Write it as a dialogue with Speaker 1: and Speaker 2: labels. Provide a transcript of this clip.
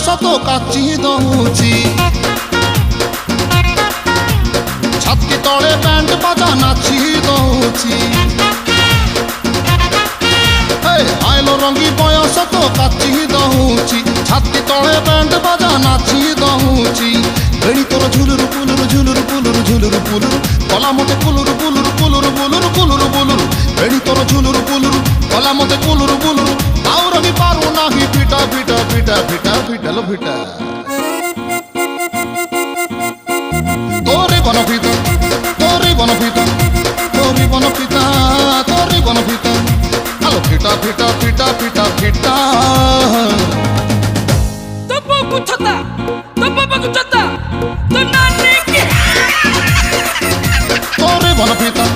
Speaker 1: ତ କାଚି ଦଉଛି ଛାତି ତଳେ ବ୍ୟାଣ୍ଡ ବାଜା ନାଚି ଦଉଛି ଆଇଲ ରଙ୍ଗୀ ବୟସ ତ କାଚି ଦଉଛି ଛାତି ତଳେ ବ୍ୟାଣ୍ଡ ବାଜା ନାଚି ଦଉଛି ବେଣୀ ତୋର ଝୁଲୁରୁ ପୁଲୁରୁ ଝୁଲୁରୁ ପୁଲୁରୁ ଝୁଲୁରୁ ପୁଲୁରୁ କଲା ମତେ କୁଲୁରୁ କୁଲୁରୁ କୁଲୁରୁ ବୁଲୁରୁ କୁଲୁରୁ ବୁଲୁରୁ ବେଣୀ ତୋର ଝୁଲୁରୁ ପୁଲୁରୁ କଲା ମତେ କୁଲୁରୁ ବୁଲୁରୁ ଆଉ ରହି ପାରୁ ନାହିଁ ଫିଟା ଫିଟା ଫିଟା ଫିଟା ଫିଟାଲ ଫିଟା তোরে বনপিতা তোরে বনপিতা তোরে বনপিতা তোরে বনপিতা আলো ফিটা ফিটা ফিটা ফিটা ফিটা
Speaker 2: তো বাবু ছতা তো বাবু ছতা তো নানি কি
Speaker 1: তোরে বনপিতা